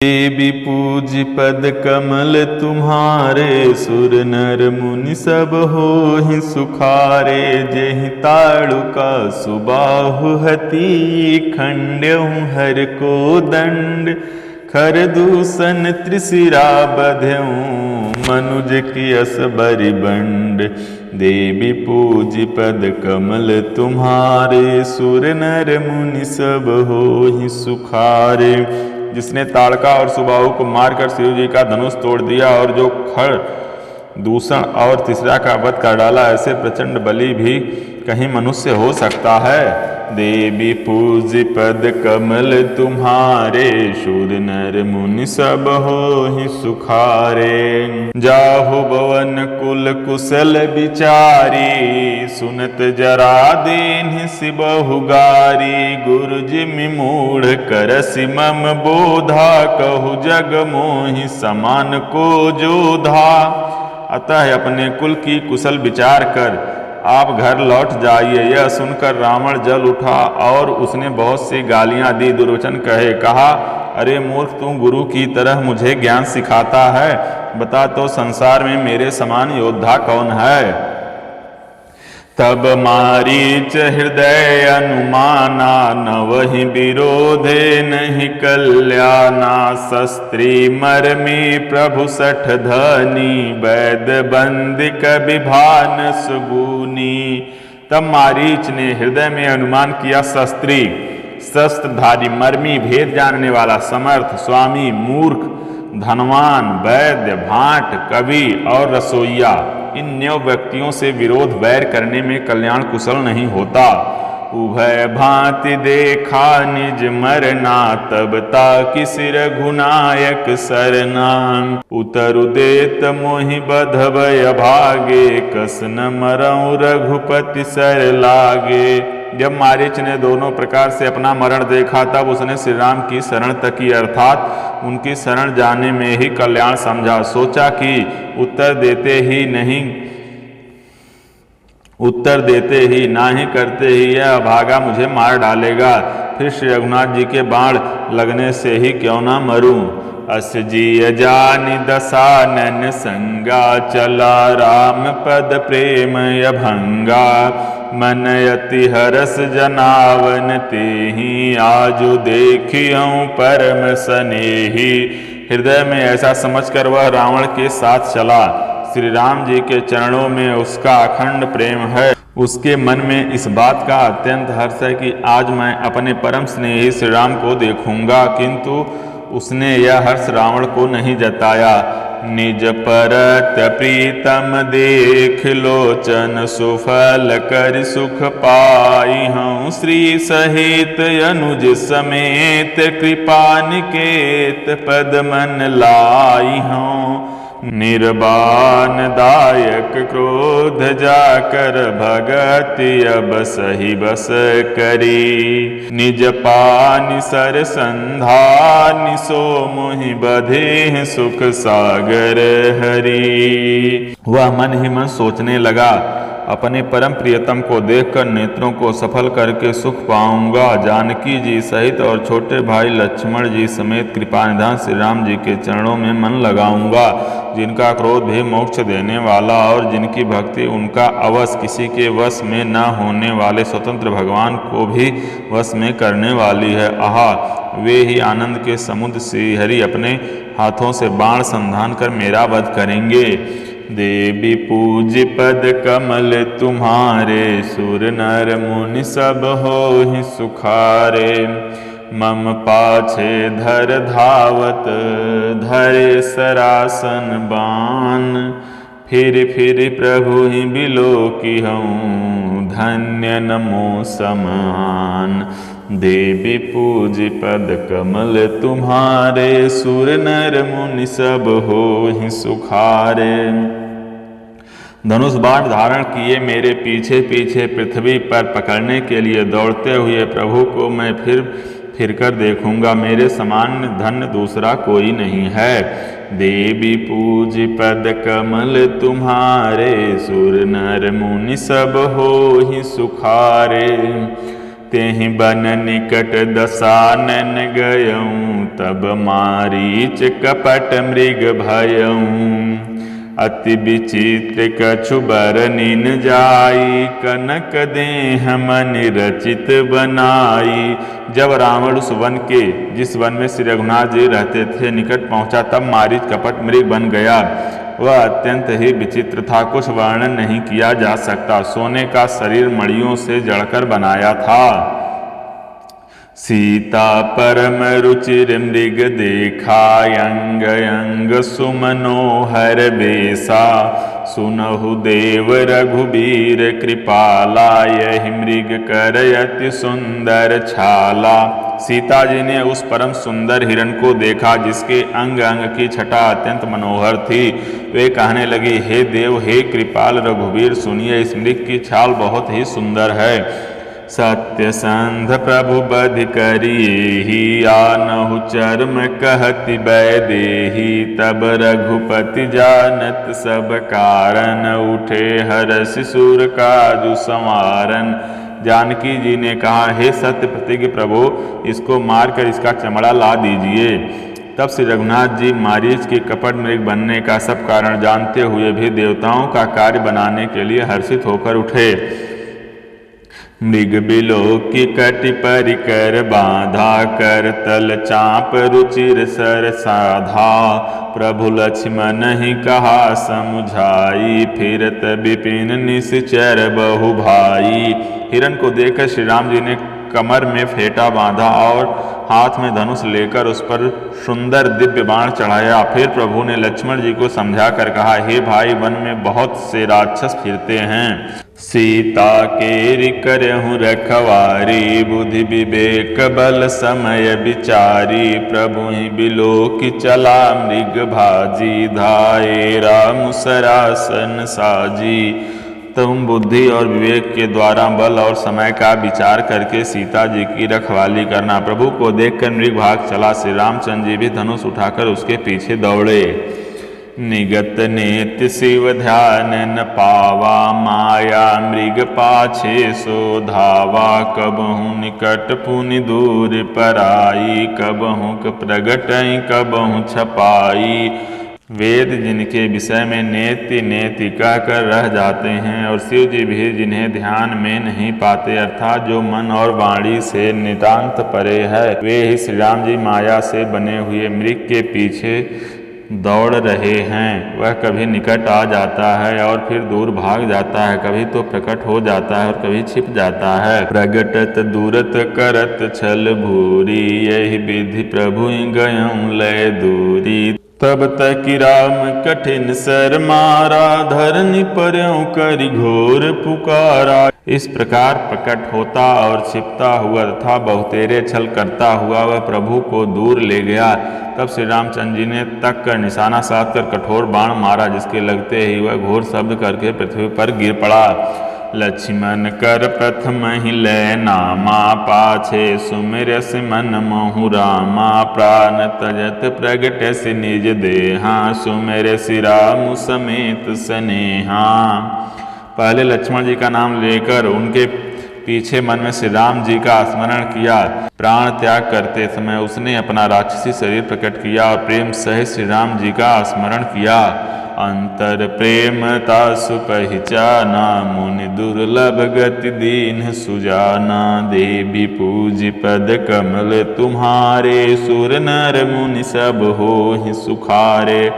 देवी पूज पद कमल तुम्हारे, सुर नर मुनि सब होहि सुखारे। जेहि ताड़ुका सुबाहु हति, खंड्यहु हर को दंड। खर दूषण त्रिशिरा बध्यऊँ, मनुज की अस बरि बंड। देवी पूज पद कमल तुम्हारे, सुर नर मुनि सब होहि सुखारे। जिसने ताड़का और सुबाहु को मारकर शिव जी का धनुष तोड़ दिया और जो खर दूषण और तीसरा का वध कर डाला, ऐसे प्रचंड बलि भी कहीं मनुष्य हो सकता है। देवी पूज पद कमल तुम्हारे, शूर नर मुनि सब होहि सुखारे। जाहु भवन कुल कुशल विचारी, सुनत जरा दीन्हि सिबहु गारी। गुरु जिमि मूढ़ करसि मम बोधा, कहु जग मोहि समान को जोधा। अतः अपने कुल की कुशल विचार कर आप घर लौट जाइए। यह सुनकर रावण जल उठा और उसने बहुत सी गालियां दी, दुर्वचन कहे। कहा, अरे मूर्ख, तू गुरु की तरह मुझे ज्ञान सिखाता है। बता तो संसार में मेरे समान योद्धा कौन है। तब मारीच हृदय अनुमाना, नवहि विरोधे नहीं कल्याणा। शस्त्री मर्मी प्रभु सठ धनी, वैद बंदिक विभान सुगुनी। तब मारीच ने हृदय में अनुमान किया, शस्त्री शस्त्रधारी, मर्मी भेद जानने वाला, समर्थ, स्वामी, मूर्ख, धनवान, वैद्य, भाट, कवि और रसोइया, इन 9 व्यक्तियों से विरोध वैर करने में कल्याण कुशल नहीं होता। उभय भांति देखा निज मरना, तब ताकि सिर घुनायक सरना। उतरु देत मोहि बधबय भागे, कस न मरऊ रघुपति सर लागे। जब मारीच ने दोनों प्रकार से अपना मरण देखा, तब उसने श्री राम की शरण तकी, अर्थात उनकी शरण जाने में ही कल्याण समझा। सोचा कि उत्तर देते ही ना ही करते ही यह अभागा मुझे मार डालेगा। फिर श्री रघुनाथ जी के बाण लगने से ही क्यों ना मरूं। अस जिय जानि दसानन संगा, चला राम पद प्रेम अभंगा। मन अति हरस जनावन तेहि, आजु देखियऊँ परम सनेही। हृदय में ऐसा समझकर वह रावण के साथ चला। श्री राम जी के चरणों में उसका अखंड प्रेम है। उसके मन में इस बात का अत्यंत हर्ष है कि आज मैं अपने परम स्नेही श्री राम को देखूंगा, किंतु उसने यह हर्ष रावण को नहीं जताया। निज परत प्रीतम देख, लोचन सुफल कर सुख पाई हूँ। श्री सहित अनुज समेत, कृपा निकेत पद मन लाई हूँ। निर्बान दायक क्रोध जाकर, भगति अब सही बस करी। निज पानि सर संधानि, सो मोहि बधे सुख सागर हरि। वह मन ही मन सोचने लगा, अपने परम प्रियतम को देखकर नेत्रों को सफल करके सुख पाऊंगा। जानकी जी सहित और छोटे भाई लक्ष्मण जी समेत कृपानिधान श्री राम जी के चरणों में मन लगाऊंगा। जिनका क्रोध भी मोक्ष देने वाला और जिनकी भक्ति उनका अवश किसी के वश में न होने वाले स्वतंत्र भगवान को भी वश में करने वाली है। आहा, वे ही आनंद के समुद्र श्री हरि अपने हाथों से बाण संधान कर मेरा वध करेंगे। देवी पूज पद कमल तुम्हारे, सुर नर मुनि सब होहि सुखारे। मम पाछे धर धावत, धरे सरासन बान। फिर प्रभु ही बिलोकिहऊँ, धन्य नमो समान। देवी पूज पद कमल तुम्हारे, सुर नर मुनि सब होहि सुखारे। धनुष बाण धारण किए मेरे पीछे पीछे पृथ्वी पर पकड़ने के लिए दौड़ते हुए प्रभु को मैं फिर कर देखूंगा। मेरे समान धन्य दूसरा कोई नहीं है। देवी पूज पद कमल तुम्हारे, सुर नर मुनि सब होहि सुखारे। तेहि बन निकट दसानन गयऊँ, तब मारीच कपट मृग भयऊँ। अति विचित्र कछु बरनिन जाई, कनक देह मन रचित बनाई। जब रावण उस वन के, जिस वन में श्री रघुनाथ जी रहते थे, निकट पहुंचा, तब मारीच कपट मृग बन गया। वह अत्यंत ही विचित्र था, कुछ वर्णन नहीं किया जा सकता। सोने का शरीर मणियों से जड़कर बनाया था। सीता परम रुचिर मृग देखा, अंग अंग सुमनोहर बेसा। सुनहु देव रघुबीर कृपाला, यही मृग कर अति सुंदर छाला। सीता जी ने उस परम सुंदर हिरण को देखा, जिसके अंग अंग की छटा अत्यंत मनोहर थी। वे कहने लगी, हे देव, हे कृपाल रघुबीर, सुनिए, इस मृग की छाल बहुत ही सुंदर है। सत्यसंध प्रभु बधि करियेहि, आनहु चर्म कहति बैदेहि। तब रघुपति जानत सब कारण, उठे हरषि सूर काजु संवारन। जानकी जी ने कहा, हे सत्य प्रतिज्ञ प्रभु, इसको मारकर इसका चमड़ा ला दीजिए। तब श्री रघुनाथ जी मारीच के कपट मृग बनने का सब कारण जानते हुए भी देवताओं का कार्य बनाने के लिए हर्षित होकर उठे। मृग बिलोकी कटि परिकर बाधा, कर तल चाप रुचिर सर साधा। प्रभु लक्ष्मण ही कहा समुझाई, फिरत विपिन निश्चर बहु भाई। हिरण को देखकर श्री राम जी ने कमर में फेंटा बांधा और हाथ में धनुष लेकर उस पर सुंदर दिव्य बाण चढ़ाया। फिर प्रभु ने लक्ष्मण जी को समझा कर कहा, हे भाई, वन में बहुत से राक्षस फिरते हैं। सीता केरि करहु रखवारी, बुद्धि विवेक बल समय विचारी। प्रभु ही बिलोकी चला मृग भाजी, धाये राम सरासन साजी। तुम बुद्धि और विवेक के द्वारा बल और समय का विचार करके सीता जी की रखवाली करना। प्रभु को देखकर मृग भाग चला। श्री रामचंद्र जी भी धनुष उठाकर उसके पीछे दौड़े। निगत नेत शिव ध्यान न पावा, माया मृग पाछे सो धावा। कबहु निकट पुनि दूर पराई, कबहु प्रगटई कबहु छपाई। वेद जिनके विषय में नेति नेति कहकर रह जाते हैं, और शिव जी भी जिन्हें ध्यान में नहीं पाते, अर्थात जो मन और वाणी से नितांत परे है, वे ही श्री राम जी माया से बने हुए मृग के पीछे दौड़ रहे हैं। वह कभी निकट आ जाता है और फिर दूर भाग जाता है, कभी तो प्रकट हो जाता है और कभी छिप जाता है। प्रगटत दूरत करत छल भूरी, यही विधि प्रभु गयऊँ लय दूरी। तब तक राम कठिन सर मारा, धरनी पर्यों करि घोर पुकारा। इस प्रकार प्रकट होता और छिपता हुआ तथा बहुतेरे छल करता हुआ वह प्रभु को दूर ले गया। तब श्री रामचंद्र जी ने तक कर निशाना साध कर कठोर बाण मारा, जिसके लगते ही वह घोर शब्द करके पृथ्वी पर गिर पड़ा। लक्ष्मण कर प्रथम ही लय नामा, पाछे सुमिरस मन महु रामा। प्राण तजत प्रगट से निज देहा, सुमिरस राम समेत स्नेहा। पहले लक्ष्मण जी का नाम लेकर उनके पीछे मन में श्री राम जी का स्मरण किया। प्राण त्याग करते समय उसने अपना राक्षसी शरीर प्रकट किया और प्रेम सहित श्री राम जी का स्मरण किया। अंतर प्रेमता सुपहिचाना, मुनि दुर्लभ गति दीन सुजाना। देवी पूज पद कमल तुम्हारे, सुर नर मुनि सब होहि सुखारे।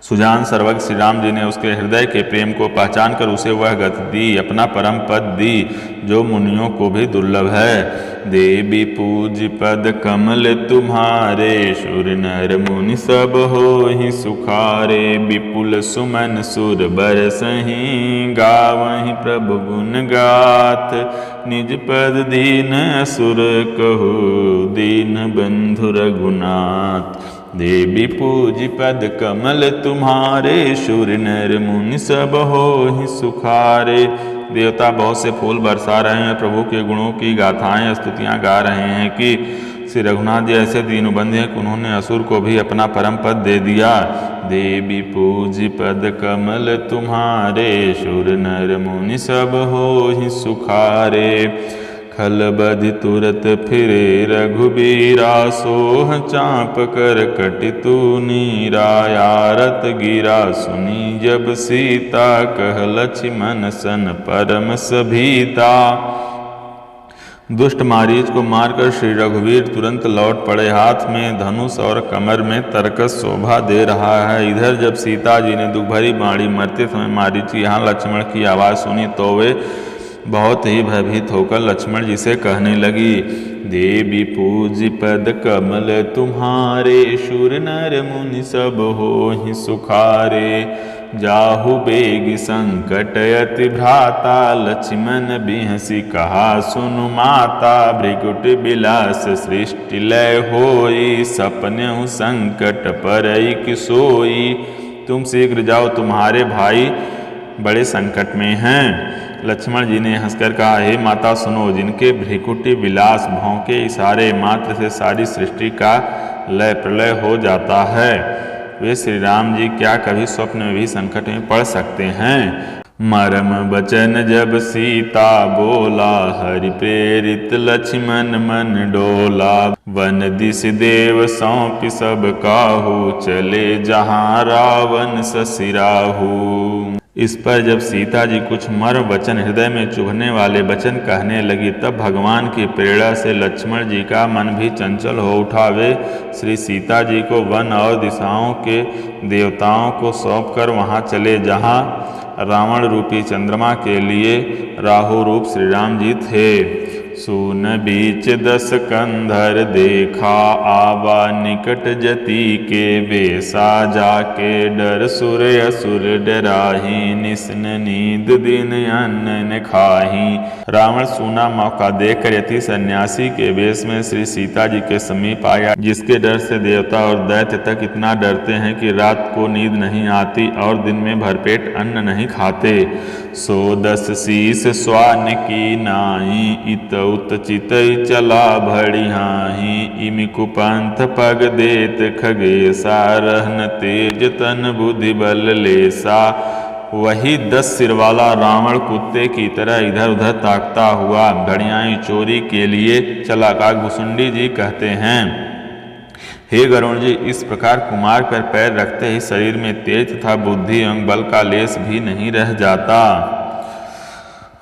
सुजान सर्वज्ञ श्री राम जी ने उसके हृदय के प्रेम को पहचान कर उसे वह गति दी, अपना परम पद दी, जो मुनियों को भी दुर्लभ है। देवी पूज पद कमल तुम्हारे, सुर नर मुनि सब होहि सुखारे। विपुल सुमन सुर बरसहि, गावहि प्रभु गुण गाथ। निज पद दीन असुर कहो, दीन बंधु रघुनाथ। देवी पूज पद कमल तुम्हारे, सुर नर मुनि सब होहि सुखारे। देवता बहुत से फूल बरसा रहे हैं, प्रभु के गुणों की गाथाएं स्तुतियां गा रहे हैं कि श्री रघुनाथ जी ऐसे दीनबंधु हैं कि उन्होंने असुर को भी अपना परम पद दे दिया। देवी पूज पद कमल तुम्हारे, सुर नर मुनि सब होहि सुखारे। खल बधि तुरत फिरे रघुबीरा, सोह चाप कर कटितु नीरा। यारत गिरा सुनी जब सीता, कह लक्ष्मण सन परम सभीता। दुष्ट मारीच को मारकर श्री रघुवीर तुरंत लौट पड़े। हाथ में धनुष और कमर में तरकस शोभा दे रहा है। इधर जब सीता जी ने दुख भरी बाणी मरते समय मारीच की यहाँ लक्ष्मण की आवाज़ सुनी तो वे बहुत ही भयभीत होकर लक्ष्मण जी से कहने लगी, देवी पूज्य पद कमल तुम्हारे, शूर नर मुनि सब होहि सुखारे। जाहु बेग संकट अति भ्राता, लक्ष्मण बिहसी कहा सुनु माता। भृगुट बिलास सृष्टि लय होई, सपनेहु संकट परई कि सोई। तुम शीघ्र जाओ, तुम्हारे भाई बड़े संकट में हैं। लक्ष्मण जी ने हंसकर कहा, हे माता सुनो, जिनके भ्रिकुटी विलास भौंके इशारे मात्र से सारी सृष्टि का लय प्रलय हो जाता है, वे श्री राम जी क्या कभी स्वप्न में भी संकट में पड़ सकते हैं। मरम बचन जब सीता बोला, हरि प्रेरित लक्ष्मण मन डोला। वन दिश देव सौंप सब काहू, चले जहाँ रावण ससिराहू। इस पर जब सीता जी कुछ मर वचन, हृदय में चुभने वाले वचन कहने लगी, तब भगवान की प्रेरणा से लक्ष्मण जी का मन भी चंचल हो उठा। वे श्री सीता जी को वन और दिशाओं के देवताओं को सौंपकर वहाँ चले जहाँ रावण रूपी चंद्रमा के लिए राहु रूप श्री राम जी थे। सुन बीच दस कंधर देखा, आवा निकट जति के बेसा। जाके डर सुर असुर डराही, निस्न नींद दिन अन्न न खाही। रावण सूना मौका देखकर यति सन्यासी के वेश में श्री सीता जी के समीप आया, जिसके डर से देवता और दैत्य तक इतना डरते हैं कि रात को नींद नहीं आती और दिन में भरपेट अन्न नहीं खाते। सो दस शीस स्वान की नाई, इत उत चितई चला भड़िहाही। इमि कुपंथ पग देत खगेसा, रहन तेज तन बुद्धि बल लेसा। वही 10 सिर वाला रावण कुत्ते की तरह इधर उधर ताकता हुआ घड़ियाई चोरी के लिए चला। काकभुसुंडी जी कहते हैं, हे गरुण जी, इस प्रकार कुमार पर पैर रखते ही शरीर में तेज तथा बुद्धि एवं बल का लेस भी नहीं रह जाता।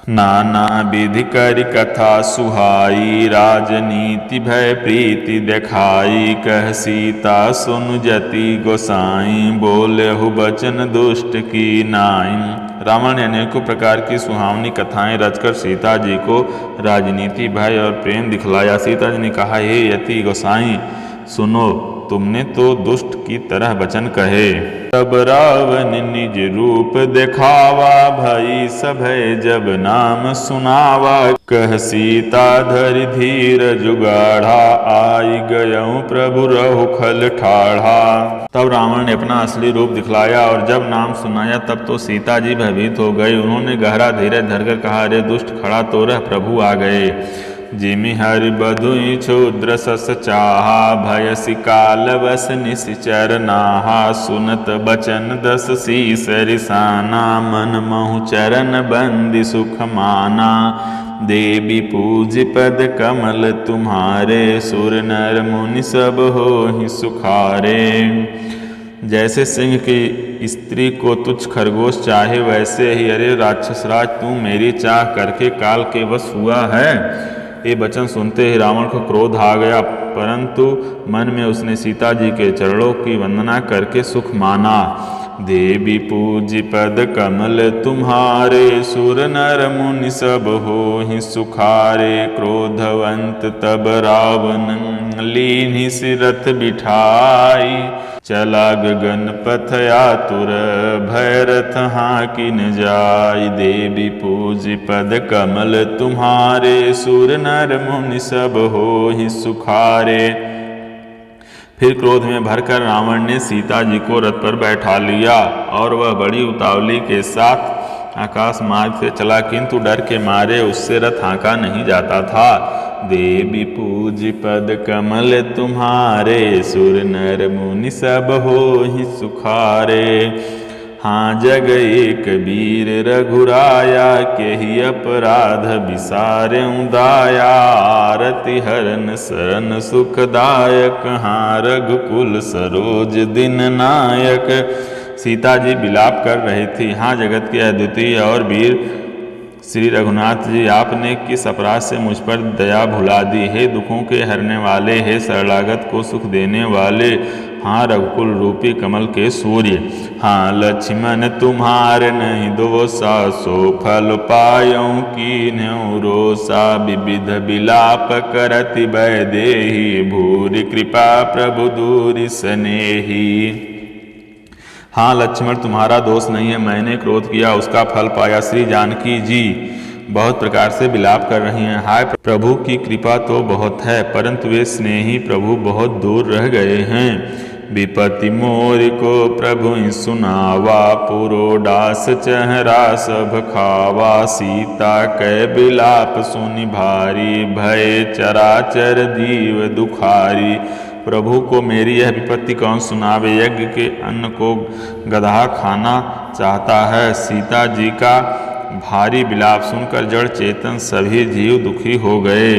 नाना विधि करि कथा सुहाई, राजनीति भय प्रीति देखाई। कह सीता सुनु जति गोसाई, बोलेहु बचन दुष्ट की नाई। रावण ने अनेकों प्रकार की सुहावनी कथाएं रचकर सीता जी को राजनीति भय और प्रेम दिखलाया। सीता जी ने कहा, हे यति गोसाई सुनो, तुमने तो दुष्ट की तरह वचन कहे। तब रावण निज रूप दिखावा, भई सभय जब नाम सुनावा। कह सीता धरि धीर जुगाढ़ा, आई गयऊँ प्रभु रहु खल ठाढ़ा। तब रावण ने अपना असली रूप दिखलाया और जब नाम सुनाया तब तो सीता जी भयभीत हो गई। उन्होंने गहरा धीरज धरकर कहा, अरे दुष्ट खड़ा तो रह, प्रभु आ गए। जिमि हरि बधुई क्षुद्र सस चाहा, भयसि काल बस निश्चर नाहा। सुनत बचन 10 शीस रिसाना, मन महु चरण बंदी सुख माना। देवी पूज पद कमल तुम्हारे, सुर नर मुनि सब होहि सुखारे। जैसे सिंह की स्त्री को तुच्छ खरगोश चाहे, वैसे ही अरे राक्षसराज तू मेरी चाह करके काल के वश हुआ है। ये वचन सुनते ही रावण को क्रोध आ गया, परंतु मन में उसने सीता जी के चरणों की वंदना करके सुख माना। देवी पूज्य पद कमल तुम्हारे, सुर नर मुनि सब होहि सुखारे। क्रोधवंत तब रावण लीन्हि सिरथ बिठाई, चला गगन पथ आतुर भैरथ हाकिन जाय। देवी पूज्य पद कमल तुम्हारे, सुर नर मुनि सब होहि सुखारे। फिर क्रोध में भरकर रावण ने सीता जी को रथ पर बैठा लिया और वह बड़ी उतावली के साथ आकाश मार्ग से चला, किंतु डर के मारे उससे रथ हाँका नहीं जाता था। देवी पूज्य पद कमल तुम्हारे, सुर नर मुनि सब होहि सुखारे। हाँ जग एक वीर रघुराया, केहि अपराध बिसारें दाया। आरति हरन सरन सुखदायक, हाँ रघुकुल सरोज दिन नायक। सीता जी विलाप कर रही थी। हाँ जगत के अद्वितीय और वीर श्री रघुनाथ जी, आपने किस अपराध से मुझ पर दया भुला दी। हे दुखों के हरने वाले, हे शरणागत को सुख देने वाले, हाँ रघुकुल रूपी कमल के सूर्य। हाँ लक्ष्मण तुम्हारे नहीं दोषा, सो फल पायों कीन्ह्यो रोषा। विविध विलाप करति वैदेही, भूरि कृपा प्रभु दूरि सनेही। हाँ लक्ष्मण तुम्हारा दोष नहीं है, मैंने क्रोध किया उसका फल पाया। श्री जानकी जी बहुत प्रकार से विलाप कर रही हैं। हाय प्रभु की कृपा तो बहुत है, परंतु वे स्नेही प्रभु बहुत दूर रह गए हैं। विपत्ति मोर को प्रभु सुनावा, पुरोडास चेहरा सब खावा। सीता कै विलाप सुनि भारी, भय चराचर दीव दुखारी। प्रभु को मेरी यह विपत्ति कौन सुनावे, यज्ञ के अन्न को गदहा खाना चाहता है। सीता जी का भारी विलाप सुनकर जड़ चेतन सभी जीव दुखी हो गए।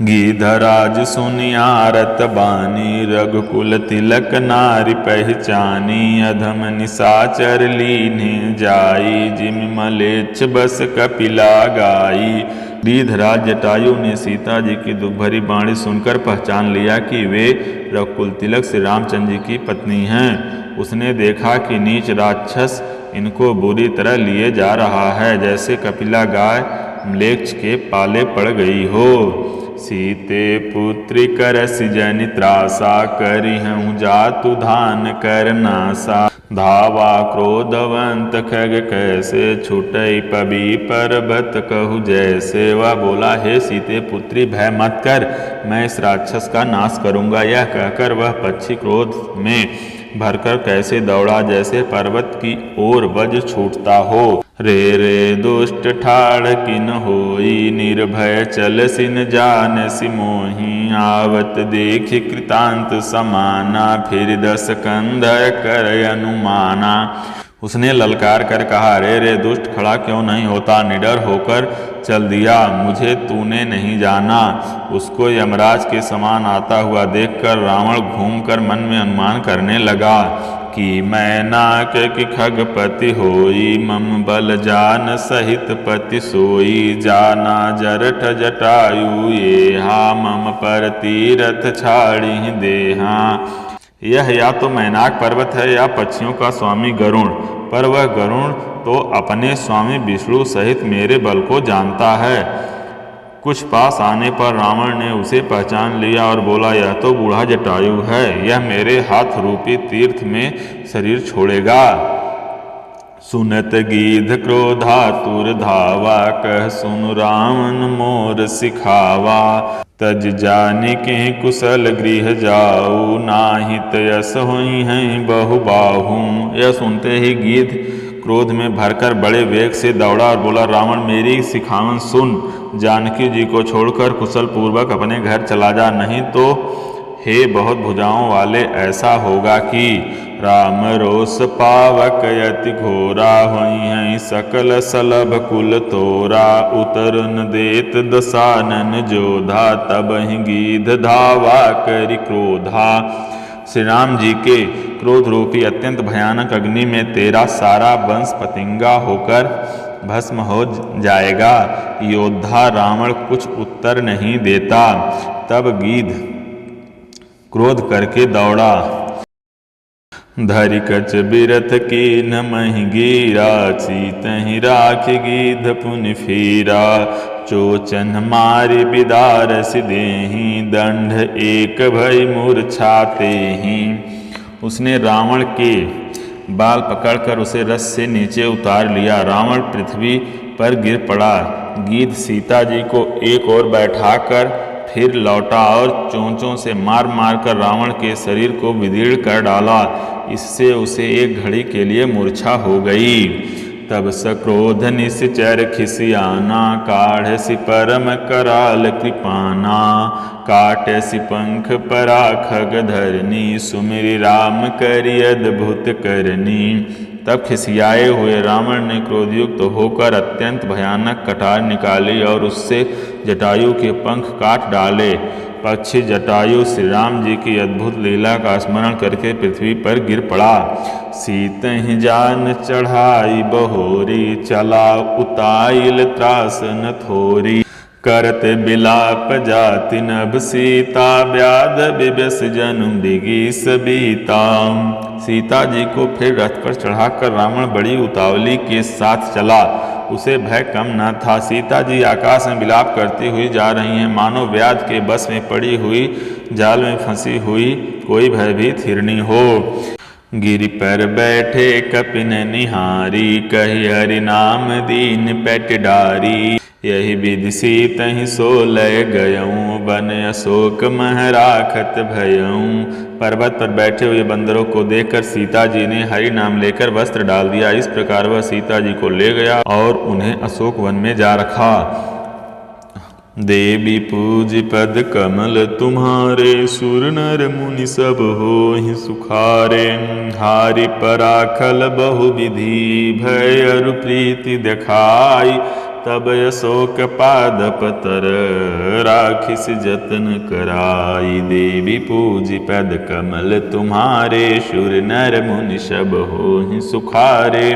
गीधराज सुनियारत बानी, रघुकुल तिलक नारी पहचानी। अधम निशाचर लीने जाई, जिम मलेच्छ बस कपिला गाई। गीधराज जटायु ने सीता जी की दुख भरी वाणी सुनकर पहचान लिया कि वे रघुकुल तिलक श्री रामचंद्र जी की पत्नी हैं। उसने देखा कि नीच राक्षस इनको बुरी तरह लिए जा रहा है, जैसे कपिला गाय म्लेच्छ के पाले पड़ गई हो। सीते पुत्री करस जनि त्रासा, करिहूँ जातु धान कर नासा। धावा क्रोधवंत खग कैसे, छुटई पबी पर्वत कहु जैसे। वह बोला, हे सीते पुत्री भय मत कर, मैं इस राक्षस का नाश करूँगा। यह कहकर वह पक्षी क्रोध में भरकर कैसे दौड़ा, जैसे पर्वत की ओर वज्र छूटता हो। रे रे दुष्ट ठाड़ किन होई, निर्भय चल सिन जान सिमोही। आवत देख कृतांत समाना, फिर 10 कंधर कर अनुमाना। उसने ललकार कर कहा, रे रे दुष्ट खड़ा क्यों नहीं होता, निडर होकर चल दिया, मुझे तूने नहीं जाना। उसको यमराज के समान आता हुआ देखकर रावण घूमकर मन में अनुमान करने लगा कि मैं नाक की खगपति होई, मम बल जान सहित पति सोई। जाना जरठ जटायु ये, हा मम पर तीरथ छाड़ी देहा। यह या तो मैनाक पर्वत है या पक्षियों का स्वामी गरुण, पर वह गरुण तो अपने स्वामी विष्णु सहित मेरे बल को जानता है। कुछ पास आने पर रावण ने उसे पहचान लिया और बोला, यह तो बूढ़ा जटायु है, यह मेरे हाथ रूपी तीर्थ में शरीर छोड़ेगा। सुनत गीध क्रोधातुर धावा, कह सुन रावण मोर सिखावा। तज जानिके कुशल गृह जाऊ, नाहित यस होई हैं बहु बाहू। यह सुनते ही गीध क्रोध में भरकर बड़े वेग से दौड़ा और बोला, रावण मेरी सिखावन सुन, जानकी जी को छोड़कर कुशल पूर्वक अपने घर चला जा, नहीं तो हे बहुत भुजाओं वाले ऐसा होगा कि राम रोष पावक यति घोरा, होई हैं सकल सलभ कुल तोरा। उतरन देत दसानन जोधा, तब ही गीध धावा करि क्रोधा। श्री राम जी के क्रोध रूपी अत्यंत भयानक अग्नि में तेरा सारा वंश पतिंगा होकर भस्म हो जाएगा। योद्धा रावण कुछ उत्तर नहीं देता। तब गीध क्रोध करके दौड़ा। धरि कच बिरथ कीन महि गीरा, सीतहि राख गीध पुनि फीरा। चोचन मारि बिदारस देहि, दंड एक भय मूर्छाते ही। उसने रावण के बाल पकड़कर उसे रथ से नीचे उतार लिया। रावण पृथ्वी पर गिर पड़ा। गीध सीता जी को एक ओर बैठाकर फिर लौटा और चोंचों से मार मार कर रावण के शरीर को विदीर्ण कर डाला। इससे उसे एक घड़ी के लिए मूर्छा हो गई। तब सक्रोध निश्चर खिसियाना, काढ़सि परम कराल कृपाना। काटसि पंख परा खग धरनी, सुमिरि राम करि अद्भुत करनी। तब खिसियाए हुए रावण ने क्रोधयुक्त होकर अत्यंत भयानक कटार निकाली और उससे जटायु के पंख काट डाले। पक्षी जटायु श्री राम जी की अद्भुत लीला का स्मरण करके पृथ्वी पर गिर पड़ा। सीतहि जान चढ़ाई बहोरी, चला उताइल त्रास न थोरी। करत बिलाप जाति नभ सीता, व्याध विवश जनु मृगी सबीता। सीता जी को फिर रथ पर चढ़ाकर रावण बड़ी उतावली के साथ चला। उसे भय कम न था। सीता जी आकाश में विलाप करती हुई जा रही हैं, मानो व्याध के बस में पड़ी हुई, जाल में फंसी हुई कोई भयभीत हिरणी हो। गिरि पर बैठे कपिन निहारी, कहि हरि नाम दीन पैट डारी। यही विधि सीतहि सो लय गयऊँ, बन अशोक मह राखत भयऊँ। पर्वत पर बैठे हुए बंदरों को देखकर सीता जी ने हरि नाम लेकर वस्त्र डाल दिया। इस प्रकार वह सीता जी को ले गया और उन्हें अशोक वन में जा रखा। देवी पूज पद कमल तुम्हारे, सुर नर मुनि सब होहि सुखारे। हारि पराखल बहु विधि, भय अरु प्रीति देखाई। तब अशोक पादप तर, राखिस जतन कराई। देवी पूज पद कमल तुम्हारे, सुर नर मुनि सब होहि सुखारे।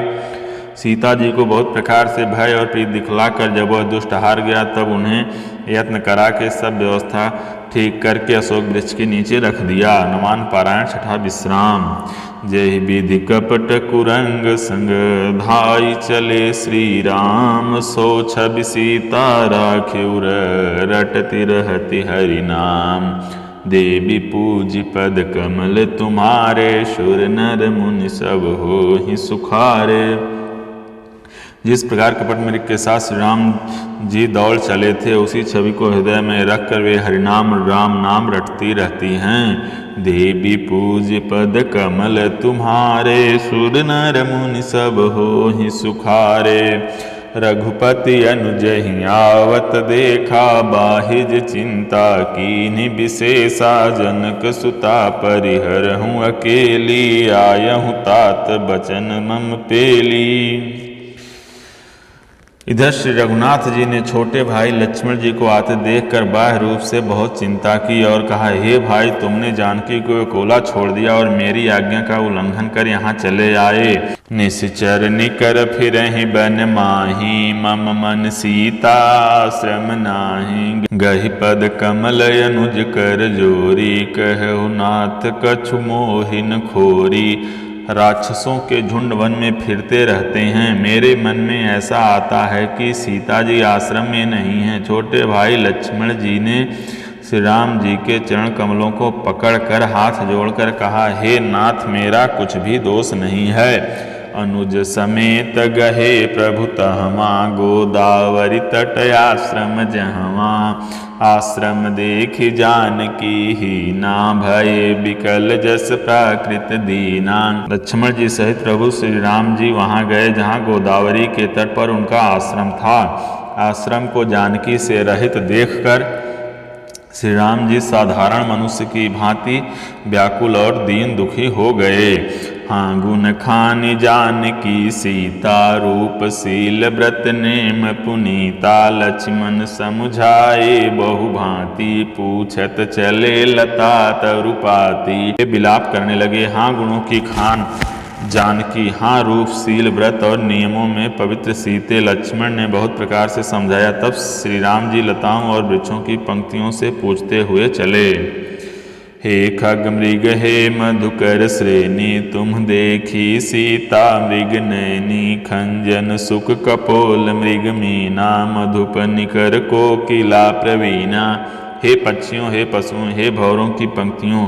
सीता जी को बहुत प्रकार से भय और प्रीति दिखलाकर जब वह दुष्ट हार गया, तब उन्हें यत्न करा के सब व्यवस्था ठीक करके अशोक वृक्ष के नीचे रख दिया। नवान पारायण छठा विश्राम। जय विधि कपट कुरंग संग, धाई चले श्री राम। सो छवि सीता राख्युर, रटति रहति हरि नाम। देवी पूज पद कमल तुम्हारे, सुर नर मुनि सब होहि सुखारे। जिस प्रकार कपट मृग के साथ श्री राम जी दौड़ चले थे, उसी छवि को हृदय में रखकर वे हरिनाम राम नाम रटती रहती हैं। देवी पूज पद कमल तुम्हारे, सुर नर मुनि सब होहि सुखारे। रघुपति अनुजहि आवत देखा, बाहिज चिंता कीन्हि विशेषा। जनक सुता परिहरहूँ अकेली, आयहूँ तात बचन मम पेली। इधर श्री रघुनाथ जी ने छोटे भाई लक्ष्मण जी को आते देखकर बाह्य रूप से बहुत चिंता की और कहा, हे भाई, तुमने जानकी को अकेला छोड़ दिया और मेरी आज्ञा का उल्लंघन कर यहाँ चले आए। निश्चर निकर फिरहि बन माही, मम मन सीता आश्रम नाही। गहि पद कमल अनुज कर जोरी, कहु नाथ कछु मोहिन खोरी। राक्षसों के झुंड वन में फिरते रहते हैं, मेरे मन में ऐसा आता है कि सीता जी आश्रम में नहीं हैं। छोटे भाई लक्ष्मण जी ने श्री राम जी के चरण कमलों को पकड़कर हाथ जोड़कर कहा, हे नाथ, मेरा कुछ भी दोष नहीं है। अनुज समेत गहे प्रभु तहमा, गोदावरी तट आश्रम जहवा। आश्रम देखि जानकी हीना, भये बिकल जस प्राकृत दीना। लक्ष्मण जी सहित प्रभु श्री राम जी वहाँ गए जहाँ गोदावरी के तट पर उनका आश्रम था। आश्रम को जानकी से रहित देखकर श्री राम जी साधारण मनुष्य की भांति व्याकुल और दीन दुखी हो गए। हाँ गुण खानि जानकी सीता, रूपशील व्रत नेम पुनीता। लक्ष्मण समुझाए बहु भांति, पूछत चले लता तरुपाती। विलाप करने लगे, हाँ गुणों की खान जानकी, हाँ रूपशील व्रत और नियमों में पवित्र सीते। लक्ष्मण ने बहुत प्रकार से समझाया। तब श्री राम जी लताओं और वृक्षों की पंक्तियों से पूछते हुए चले, हे खग मृग हे मधुकर श्रेणी, तुम देखी सीता मृग नैनी। खंजन सुख कपोल मृग मीना, मधुप निकर कोकिला प्रवीणा। हे पक्षियों, हे पशुओं, हे भौरों की पंक्तियों,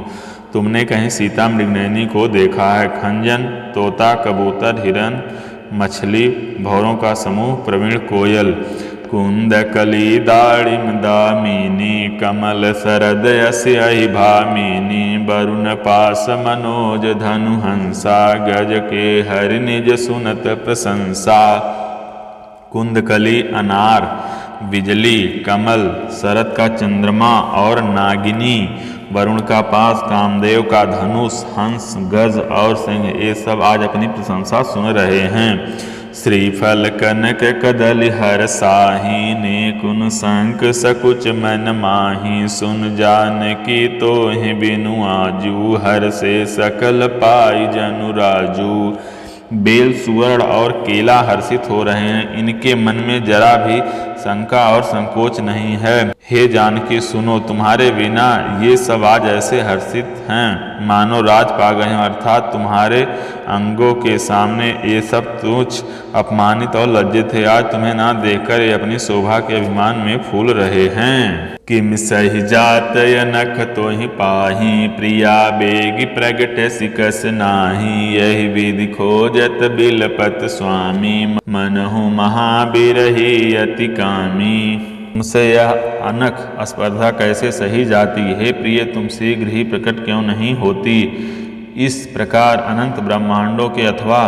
तुमने कहीं सीता मृगनयनी को देखा है? खंजन तोता, कबूतर, हिरन, मछली, भौरों का समूह, प्रवीण कोयल। कुंदकली दाड़िम दामिनी कमल सरद यस्यै भामिनी वरुण पास मनोज धनु हंसा गज के हरि निज सुनत प्रशंसा। कुंदकली अनार, बिजली, कमल, शरद का चंद्रमा और नागिनी, वरुण का पास, कामदेव का धनुष, हंस, गज और सिंह, ये सब आज अपनी प्रशंसा सुन रहे हैं। श्रीफल कनक कदली हर साही ने कुन शंख सकुच मन माही सुन जान की तोहि बिनु आजू हर से सकल पाई जनु राजू। बेल, सुवर्ण और केला हर्षित हो रहे हैं, इनके मन में जरा भी शंका और संकोच नहीं है। हे जानकी सुनो, तुम्हारे बिना ये सब आज ऐसे हर्षित हैं मानो राज पा गए हैं, अर्थात तुम्हारे अंगों के सामने ये सब तुच्छ, अपमानित और लज्जित है। आज तुम्हें ना देखकर ये अपनी शोभा के अभिमान में फूल रहे हैं। किम सहि जात नख तोहि पाही प्रिया बेग प्रगट सिकस नाही यही विधि खोजत बिलपत स्वामी मनहु महाबिरही अति कामी। तुमसे यह अनख स्पर्धा कैसे सही जाती है प्रिय, तुम शीघ्र ही प्रकट क्यों नहीं होती। इस प्रकार अनंत ब्रह्मांडों के अथवा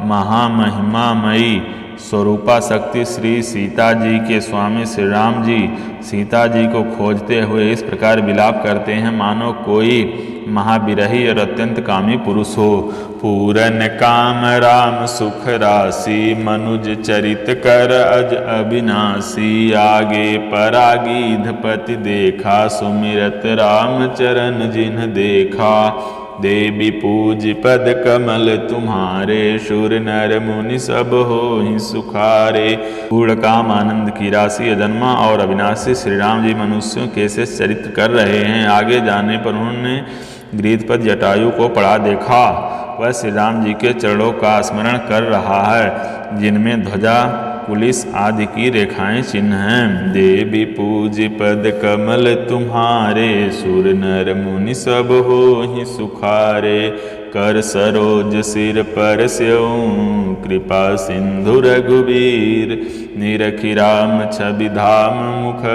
महामहिमामयी स्वरूपा शक्ति श्री सीता जी के स्वामी श्री राम जी सीता जी को खोजते हुए इस प्रकार विलाप करते हैं मानो कोई महाविरही और अत्यंत कामी पुरुष हो। पूरन काम राम सुख राशि मनुज चरित कर अज अविनाशी आगे परागीधपति देखा सुमिरत राम चरण जिन्ह देखा। देवी पूज पद कमल तुम्हारे शुर नर मुनि सब होहि सुखारे। पूर्ण काम आनंद की राशि अजन्मा और अविनाशी श्री राम जी मनुष्यों कैसे चरित्र कर रहे हैं। आगे जाने पर उन्होंने गृहपति जटायु को पढ़ा देखा, वह श्री राम जी के चरणों का स्मरण कर रहा है जिनमें ध्वजा पुलिस आदि की रेखाएं चिन्ह हैं। देवी पूज पद कमल तुम्हारे सुर नर मुनि सब होहि सुखारे। कर सरोज सिर पर स्यों कृपा सिंधु रघुबीर निरखि राम छवि धाम मुख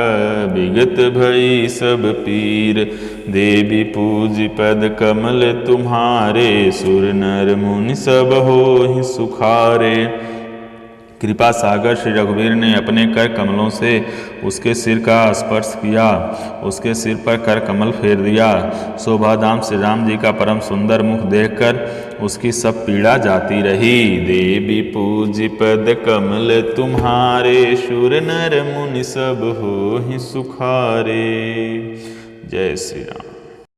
विगत भई सब पीर। देवी पूज पद कमल तुम्हारे सुर नर मुनि सब होहि सुखारे। कृपा सागर श्री रघुवीर ने अपने कर कमलों से उसके सिर का स्पर्श किया, उसके सिर पर कर कमल फेर दिया। शोभाधाम श्री राम जी का परम सुंदर मुख देखकर उसकी सब पीड़ा जाती रही। देवी पूज पद कमल तुम्हारे शुर नर मुनि सब होहि सुखारे। जय श्री राम।